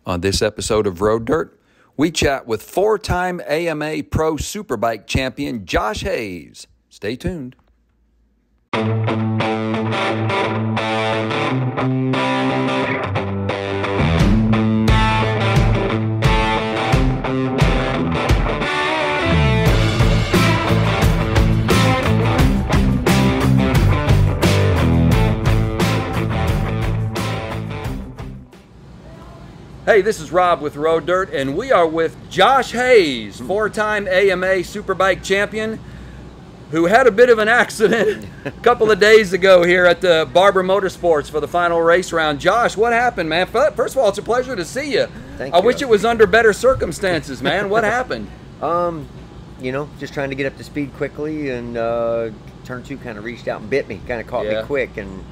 On this episode of Road Dirt, we chat with four-time AMA Pro Superbike champion Josh Hayes. Stay tuned. Hey, this is Rob with Road Dirt, and we are with Josh Hayes, four-time AMA Superbike champion, who had a bit of an accident a couple of days ago here at the Barber Motorsports for the final race round. Josh, what happened, man? First of all, it's a pleasure to see you. Thank you. I you. wish it was under better circumstances, man. What happened? You know, just trying to get up to speed quickly, and turn two kind of reached out and bit me, kind of caught me quick, and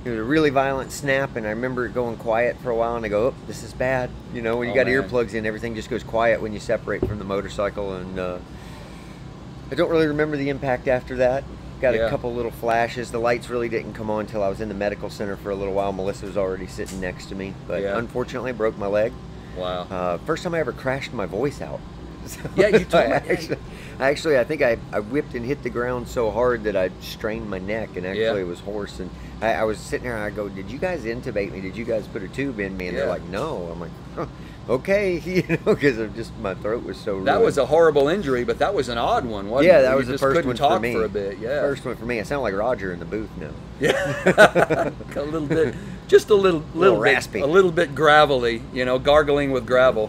it was a really violent snap, and I remember it going quiet for a while, and I go, oh, this is bad. You know, when you got earplugs in, everything just goes quiet when you separate from the motorcycle, and I don't really remember the impact after that. Got a couple little flashes. The lights really didn't come on until I was in the medical center for a little while. Melissa was already sitting next to me, but unfortunately I broke my leg. Wow. First time I ever crashed my voice out. So yeah, you told me. Actually, I think I whipped and hit the ground so hard that I strained my neck, and actually it was hoarse. And I was sitting there, and I go, did you guys intubate me? Did you guys put a tube in me? And they're like, no. I'm like, huh, okay, you know, because my throat was so ruined. That was a horrible injury, but that was an odd one, wasn't it? Yeah, that was the first one for me. For a bit, First one for me. I sound like Roger in the booth now. Yeah, a little bit, just a little raspy, a little bit gravelly, you know, gargling with gravel.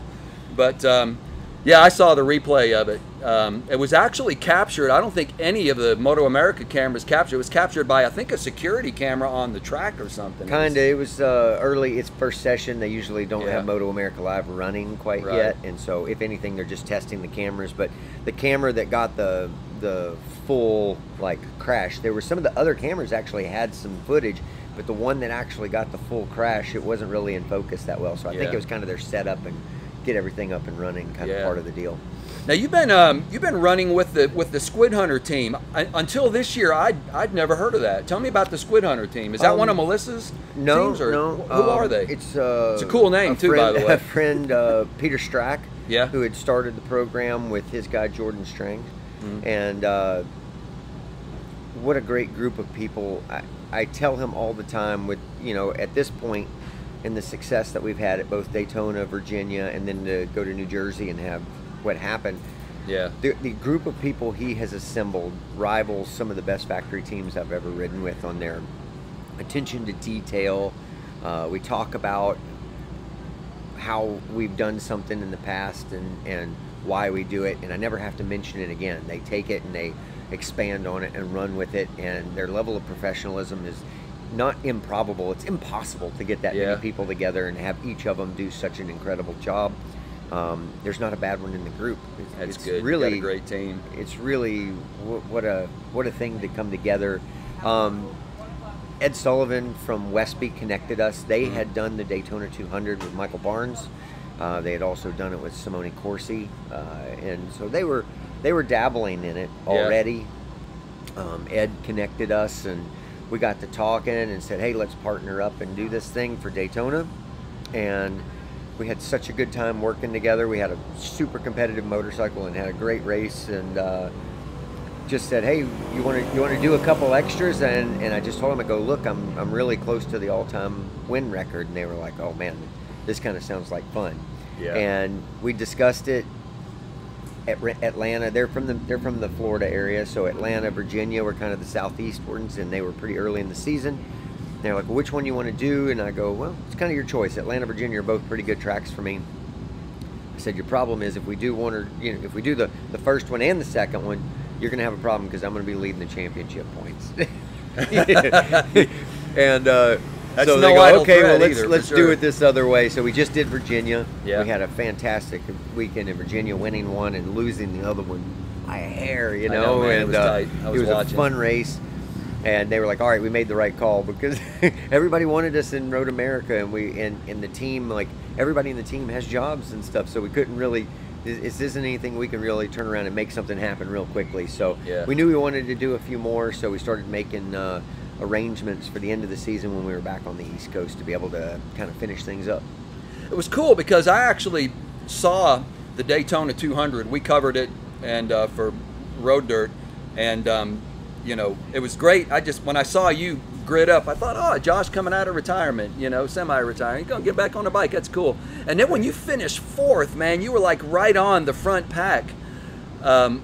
But yeah, I saw the replay of it. It was actually captured. I don't think any of the MotoAmerica cameras captured. It was captured by, I think, a security camera on the track or something. Kinda. It was early. It's first session. They usually don't have MotoAmerica Live running quite yet, and so if anything, they're just testing the cameras. But the camera that got the full crash, there were some of the other cameras actually had some footage, but the one that actually got the full crash, it wasn't really in focus that well. So I think it was kind of their setup and get everything up and running kind of part of the deal. Now you've been running with the Squid Hunter team until this year. I'd never heard of that. Tell me about the Squid Hunter team. Is that one of Melissa's teams, or no? Who are they? It's a cool name too, by the way. A friend, Peter Strack, who had started the program with his guy Jordan Strang, and what a great group of people. I tell him all the time, with at this point in the success that we've had at both Daytona, Virginia, and then to go to New Jersey and have what happened. Yeah. The group of people he has assembled rivals some of the best factory teams I've ever ridden with on their attention to detail. We talk about how we've done something in the past and why we do it, and I never have to mention it again. They take it and they expand on it and run with it, and their level of professionalism is not improbable. It's impossible to get that many people together and have each of them do such an incredible job. There's not a bad one in the group. It's good. Really, you got a great team. It's really what a thing to come together. Ed Sullivan from Westby connected us. They had done the Daytona 200 with Michael Barnes. They had also done it with Simone Corsi, and so they were dabbling in it already. Ed connected us, and we got to talking and said, hey, let's partner up and do this thing for Daytona. And we had such a good time working together. We had a super competitive motorcycle and had a great race, and just said, hey, you want to do a couple extras? And I just told them, I go, look, I'm really close to the all-time win record. And they were like, oh man, this kind of sounds like fun. Yeah. And we discussed it at Atlanta. They're from the Florida area, so Atlanta, Virginia were kind of the southeast ones, and they were pretty early in the season. They're like, well, which one you want to do? And I go, well, it's kind of your choice. Atlanta, Virginia are both pretty good tracks for me. I said, your problem is if we do one, or if we do the first one and the second one, you're going to have a problem because I'm going to be leading the championship points. And that's so no they go, okay, well, let's sure. do it this other way. So we just did Virginia. Yeah. We had a fantastic weekend in Virginia, winning one and losing the other one by a hair, you know. Man, and it was tight. It was a fun race. And they were like, all right, we made the right call, because everybody wanted us in Road America, and the team, like everybody in the team has jobs and stuff, so we couldn't really, this isn't anything we can really turn around and make something happen real quickly. So we knew we wanted to do a few more, so we started making arrangements for the end of the season when we were back on the East Coast to be able to kind of finish things up. It was cool because I actually saw the Daytona 200. We covered it and for Road Dirt, and you know, it was great. When I saw you grid up, I thought, oh, Josh coming out of retirement, you know, semi-retiring, he's gonna get back on the bike. That's cool. And then when you finished fourth, man, you were like right on the front pack. I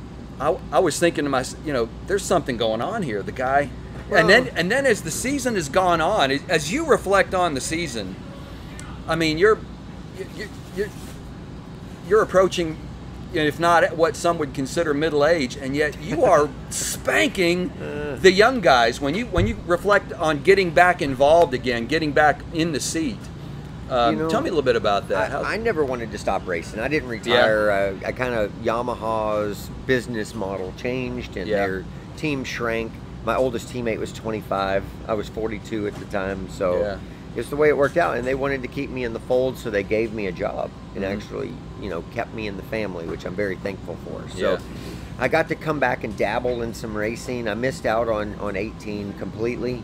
was thinking to myself, you know, there's something going on here. The guy, well, and then as the season has gone on, as you reflect on the season, I mean, you're approaching, you know, if not what some would consider middle age, and yet you are spanking the young guys. When you reflect on getting back involved again, getting back in the seat. You know, tell me a little bit about that. I never wanted to stop racing. I didn't retire. Yeah. I kind of, Yamaha's business model changed and their team shrank. My oldest teammate was 25. I was 42 at the time. So it's the way it worked out. And they wanted to keep me in the fold, so they gave me a job and actually, you know, kept me in the family, which I'm very thankful for. So I got to come back and dabble in some racing. I missed out on 18 completely.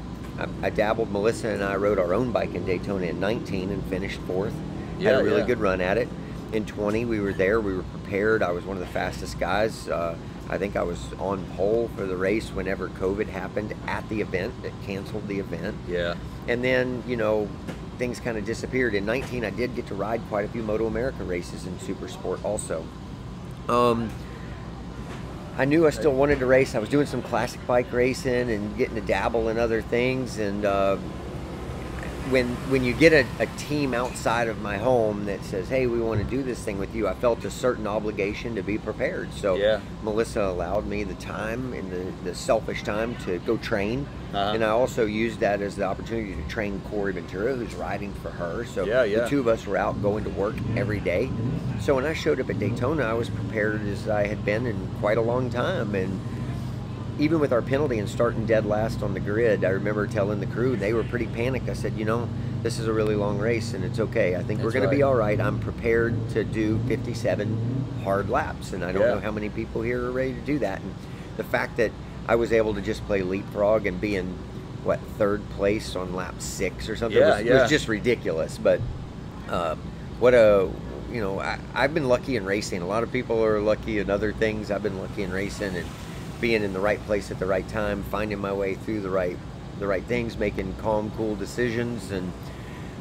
I dabbled. Melissa and I rode our own bike in Daytona in 19 and finished fourth. Had a really good run at it. In 20, we were there. We were prepared. I was one of the fastest guys. I think I was on pole for the race whenever COVID happened at the event. It canceled the event. Yeah. And then, you know, things kind of disappeared. In 19, I did get to ride quite a few MotoAmerica races in Super Sport also. I knew I still wanted to race. I was doing some classic bike racing and getting to dabble in other things. And when you get a team outside of my home that says, hey, we want to do this thing with you, I felt a certain obligation to be prepared. So Melissa allowed me the time and the selfish time to go train. And I also used that as the opportunity to train Corey Ventura, who's riding for her. So the two of us were out going to work every day. So when I showed up at Daytona, I was prepared as I had been in quite a long time. And even with our penalty and starting dead last on the grid, I remember telling the crew, they were pretty panicked. I said, you know, this is a really long race and it's okay. I think we're going to be all right. I'm prepared to do 57 hard laps, and I don't know how many people here are ready to do that. And the fact that I was able to just play leapfrog and be in, what, third place on lap 6 or something was just ridiculous. But you know, I've been lucky in racing. A lot of people are lucky in other things. I've been lucky in racing and being in the right place at the right time, finding my way through the right things, making calm, cool decisions.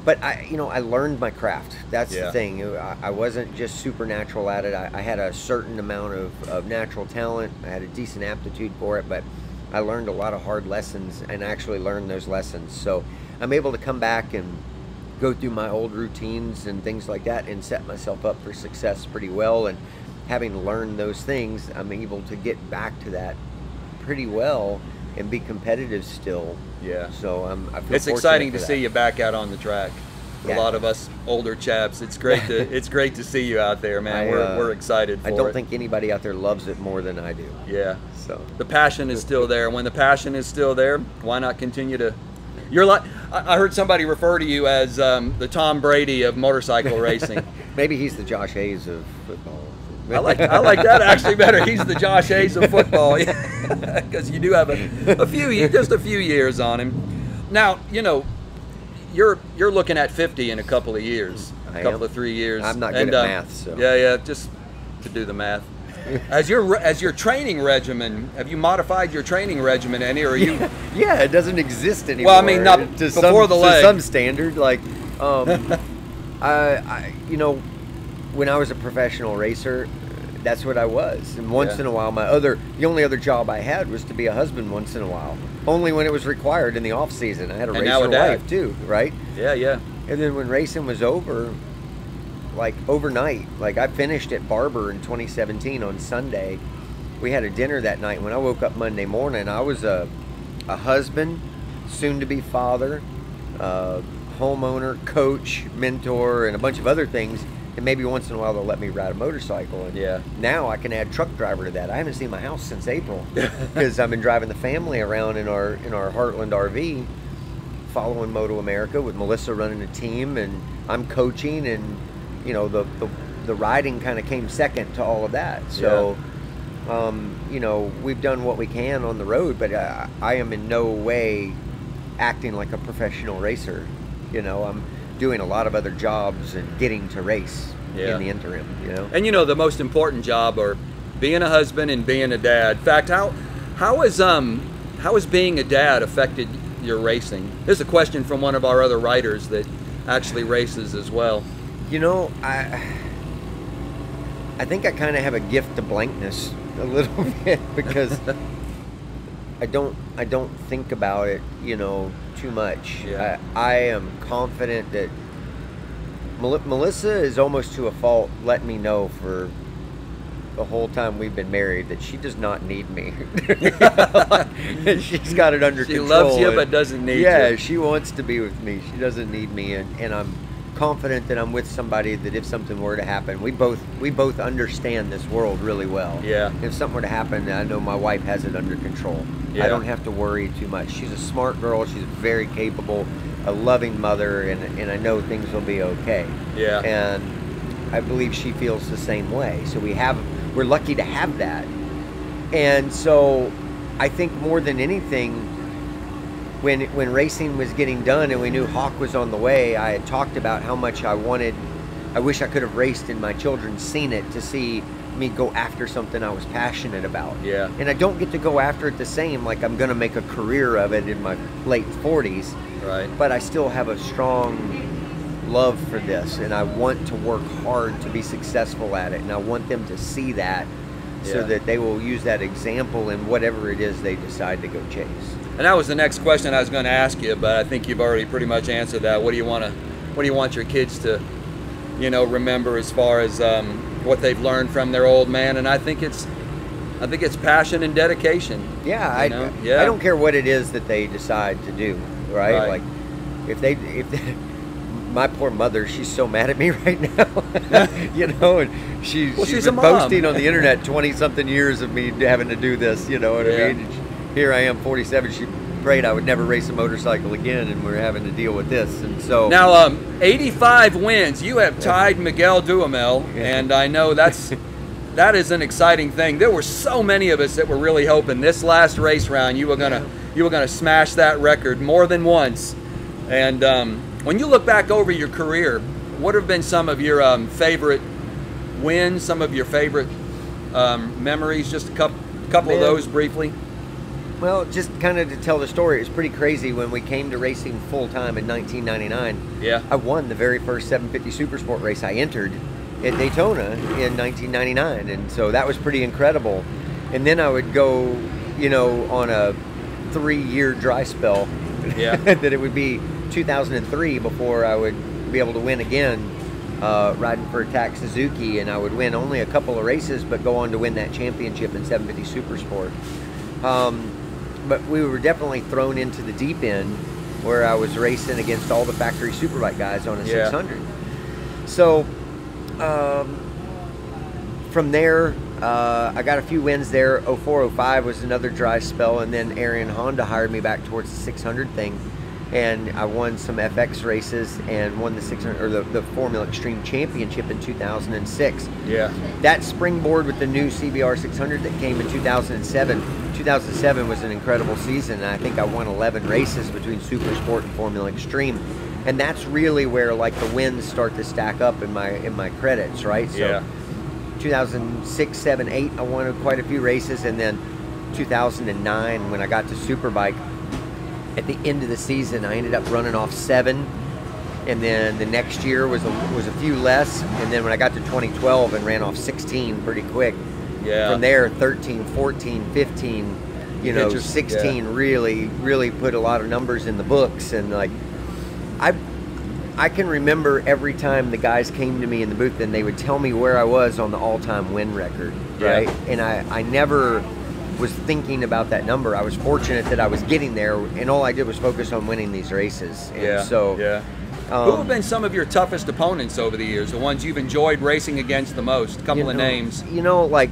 But I learned my craft. That's the thing. I wasn't just supernatural at it. I had a certain amount of natural talent. I had a decent aptitude for it, but I learned a lot of hard lessons and actually learned those lessons. So I'm able to come back and go through my old routines and things like that and set myself up for success pretty well. And having learned those things, I'm able to get back to that pretty well and be competitive still. Yeah. So I feel it's exciting to see you back out on the track. For a lot of us older chaps, it's great to see you out there, man. We're excited for it. I don't think anybody out there loves it more than I do. Yeah. So the passion is still there. When the passion is still there, why not continue to? You're like, I heard somebody refer to you as the Tom Brady of motorcycle racing. Maybe he's the Josh Hayes of football. I like that actually better. He's the Josh Hayes of football, because you do have just a few years on him. Now, you know, you're looking at 50 in a couple of years, couple of 3 years. I'm not good at math, so just to do the math. As your training regimen, have you modified your training regimen any, or are you? Yeah, it doesn't exist anymore. Well, I mean, not to some standard. Like, you know, when I was a professional racer, that's what I was. And once in a while, the only other job I had was to be a husband once in a while. Only when it was required in the off season. I had a racer wife too, right? Yeah. And then when racing was over, like overnight, like I finished at Barber in 2017 on Sunday. We had a dinner that night. When I woke up Monday morning, I was a husband, soon to be father, homeowner, coach, mentor, and a bunch of other things. And maybe once in a while they'll let me ride a motorcycle. And now I can add truck driver to that. I haven't seen my house since April because I've been driving the family around in our Heartland RV, following MotoAmerica with Melissa running a team, and I'm coaching, and you know the riding kind of came second to all of that. So you know, we've done what we can on the road, but I am in no way acting like a professional racer. You know, doing a lot of other jobs and getting to race in the interim, you know. And you know, the most important job are being a husband and being a dad. In fact, how has being a dad affected your racing? This is a question from one of our other writers that actually races as well. You know, I think I kind of have a gift to blankness a little bit, because I don't think about it, you know, too much. Yeah. I am confident that Melissa is almost to a fault let me know for the whole time we've been married that she does not need me. She's got it under control. She loves you but doesn't need you. Yeah, she wants to be with me. She doesn't need me, and I'm confident that I'm with somebody that if something were to happen, we both understand this world really well. Yeah. If something were to happen, I know my wife has it under control. Yeah. I don't have to worry too much. She's a smart girl. She's very capable, a loving mother, and I know things will be okay. Yeah. And I believe she feels the same way. So we're lucky to have that. And so I think more than anything, when racing was getting done and we knew Hawk was on the way, I had talked about how much I wish I could have raced and my children seen it to see me go after something I was passionate about. Yeah. And I don't get to go after it the same, like I'm going to make a career of it in my late 40s. Right. But I still have a strong love for this, and I want to work hard to be successful at it, and I want them to see that so that they will use that example in whatever it is they decide to go chase. And that was the next question I was going to ask you, but I think you've already pretty much answered that. What do you want your kids to, you know, remember as far as what they've learned from their old man? And I think it's passion and dedication. Yeah, I don't care what it is that they decide to do, right? Like if they my poor mother, she's so mad at me right now, you know, and she's been boasting on the internet 20-something years of me having to do this, you know what I mean? Here I am, 47. She prayed I would never race a motorcycle again, and we're having to deal with this. And so now, 85 wins. You have tied Miguel Duhamel, and I know that is an exciting thing. There were so many of us that were really hoping this last race round you were gonna smash that record more than once. And when you look back over your career, what have been some of your favorite wins? Some of your favorite memories? Just a couple of those briefly. Well, just kind of to tell the story, it was pretty crazy when we came to racing full-time in 1999. Yeah. I won the very first 750 Supersport race I entered at Daytona in 1999, and so that was pretty incredible. And then I would go, you know, on a 3-year dry spell. Yeah. That it would be 2003 before I would be able to win again, riding for Attack Suzuki, and I would win only a couple of races, but go on to win that championship in 750 Supersport. But we were definitely thrown into the deep end where I was racing against all the factory Superbike guys on a 600. So from there, I got a few wins there. 04, 05 was another dry spell, and then Arian Honda hired me back towards the 600 thing, and I won some FX races and won the 600 or the Formula Extreme Championship in 2006. Yeah. That springboard with the new CBR 600 that came in 2007. 2007 was an incredible season, and I think I won 11 races between Super Sport and Formula Extreme, and that's really where like the wins start to stack up in my credits, right? So 2006, 7, 8, I won quite a few races, and then 2009 when I got to Superbike, at the end of the season I ended up running off 7, and then the next year was a few less, and then when I got to 2012 and ran off 16 pretty quick. Yeah. From there, 13, 14, 15, you know, 16 really put a lot of numbers in the books. And like, I can remember every time the guys came to me in the booth and they would tell me where I was on the all-time win record, right? And I never was thinking about that number. I was fortunate that I was getting there, and all I did was focus on winning these races. And so, who have been some of your toughest opponents over the years? The ones you've enjoyed racing against the most? A couple of names. You know, like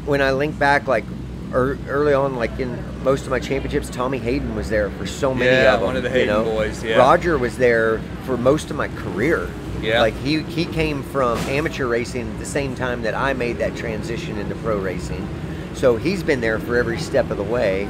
when I link back, like early on, like in most of my championships, Tommy Hayden was there for so many of them. One of the Hayden boys. Yeah. Roger was there for most of my career. Yeah. Like he came from amateur racing at the same time that I made that transition into pro racing. So he's been there for every step of the way.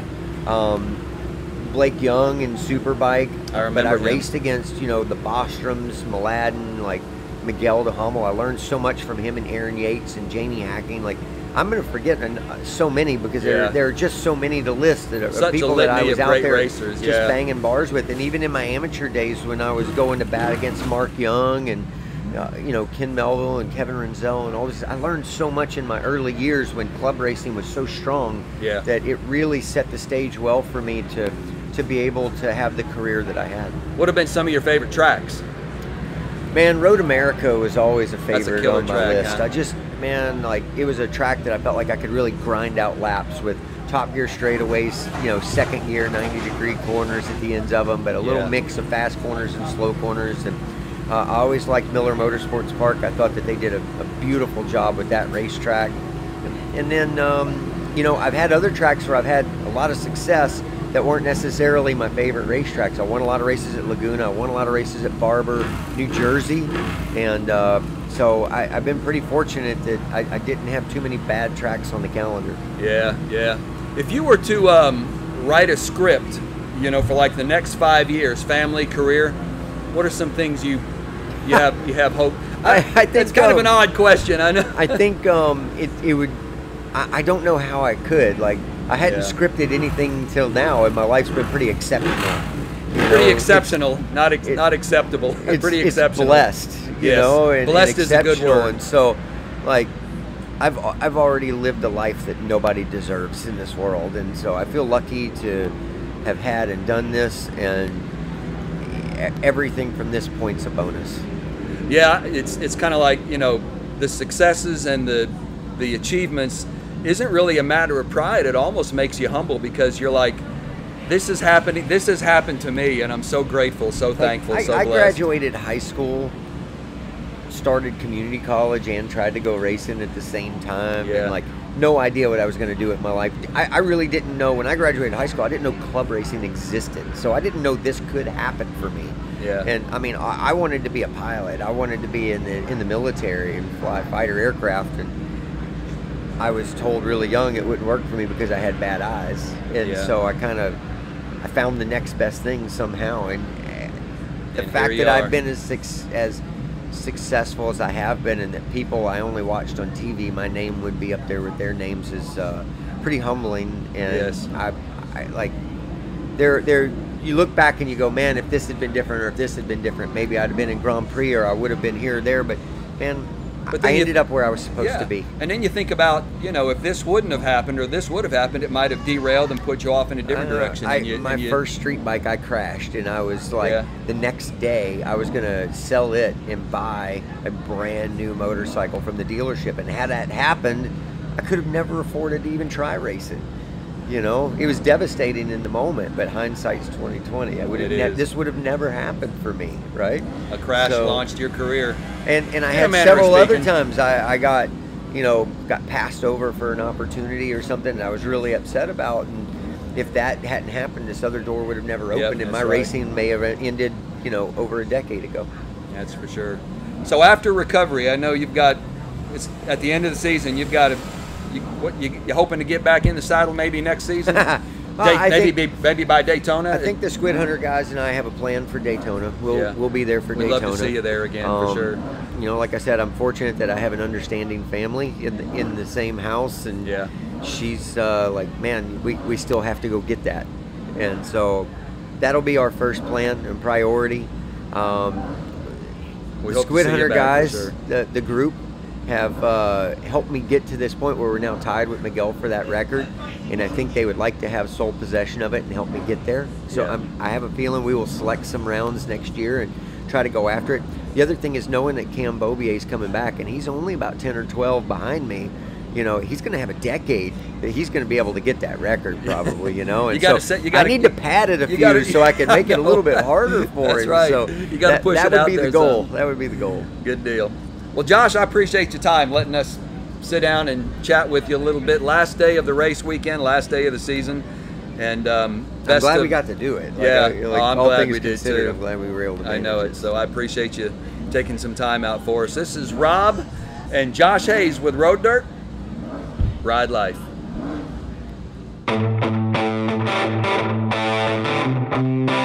Blake Young in Superbike. I remember But I him. raced against, you know, the Bostroms, Mladen, like Miguel de Hummel. I learned so much from him and Aaron Yates and Jamie Hacking. Like, I'm going to forget so many because there are just so many to list that are people that I was out there racers, just banging bars with. And even in my amateur days when I was going to bat against Mark Young and you know, Ken Melville and Kevin Renzel and all this, I learned so much in my early years when club racing was so strong that it really set the stage well for me to be able to have the career that I had. What have been some of your favorite tracks? Man, MotoAmerica was always a favorite on my track, list. huh? I just, man, like, it was a track that I felt like I could really grind out laps with top gear straightaways, you know, second gear 90-degree corners at the ends of them, but a little mix of fast corners and slow corners. And I always liked Miller Motorsports Park. I thought that they did a beautiful job with that racetrack. And then, you know, I've had other tracks where I've had a lot of success that weren't necessarily my favorite racetracks. I won a lot of races at Laguna. I won a lot of races at Barber, New Jersey. And so I've been pretty fortunate that I didn't have too many bad tracks on the calendar. Yeah, yeah. If you were to write a script, you know, for like the next 5 years, family, career, what are some things you have hope? I think it's kind of an odd question, I know. I think it would. I don't know how I could. Like, I hadn't scripted anything till now, and my life's been pretty exceptional. Pretty exceptional, not acceptable. Pretty exceptional. It's blessed, you know, and blessed is a good word. And so, like, I've already lived a life that nobody deserves in this world, and so I feel lucky to have had and done this, and everything from this point's a bonus. Yeah, it's kind of like, you know, the successes and the achievements isn't really a matter of pride. It almost makes you humble because you're like, this is happening. This has happened to me, and I'm so grateful, so thankful, so blessed. I graduated high school, started community college, and tried to go racing at the same time. And like, no idea what I was going to do with my life. I really didn't know. When I graduated high school, I didn't know club racing existed, so I didn't know this could happen for me. Yeah. And I mean, I wanted to be a pilot. I wanted to be in the military and fly fighter aircraft. And I was told really young it wouldn't work for me because I had bad eyes. And so I found the next best thing somehow. And the fact that I've been as successful as I have been, and that people I only watched on TV, my name would be up there with their names, is pretty humbling. And I like, you look back and you go, man, if this had been different, or if this had been different, maybe I'd have been in Grand Prix, or I would have been here or there. But man, I ended up where I was supposed to be. And then you think about, you know, if this wouldn't have happened or this would have happened, it might have derailed and put you off in a different direction. My first street bike, I crashed, and I was like, the next day I was going to sell it and buy a brand new motorcycle from the dealership. And had that happened, I could have never afforded to even try racing. You know, it was devastating in the moment, but hindsight's 20/20. This would have never happened for me, right? A crash launched your career. And I had several other times I got, you know, got passed over for an opportunity or something that I was really upset about. And if that hadn't happened, this other door would have never opened, and my racing may have ended, you know, over a decade ago. That's for sure. So after recovery, I know you've got, it's at the end of the season, you've got to, you hoping to get back in the saddle maybe next season? Maybe by Daytona? I think the Squid Hunter guys and I have a plan for Daytona. We'll be there for Daytona. We'd love to see you there again, for sure. You know, like I said, I'm fortunate that I have an understanding family in the same house, and she's like, man, we still have to go get that. And so that'll be our first plan and priority. The Squid Hunter guys, the group, have helped me get to this point where we're now tied with Miguel for that record, and I think they would like to have sole possession of it and help me get there. So I have a feeling we will select some rounds next year and try to go after it. The other thing is knowing that Cam Beaubier is coming back, and he's only about 10 or 12 behind me. You know, he's going to have a decade that he's going to be able to get that record, probably. You know, and I need to pad it a few so I can make it a little bit harder for him. That's right. So you got to push it out there. That would be the goal. That would be the goal. Good deal. Well, Josh, I appreciate your time, letting us sit down and chat with you a little bit. Last day of the race weekend, last day of the season, and I'm glad we got to do it. I'm glad we did too. I'm glad we were able to. I know it. So I appreciate you taking some time out for us. This is Rob and Josh Hayes with Road Dirt. Ride life. you.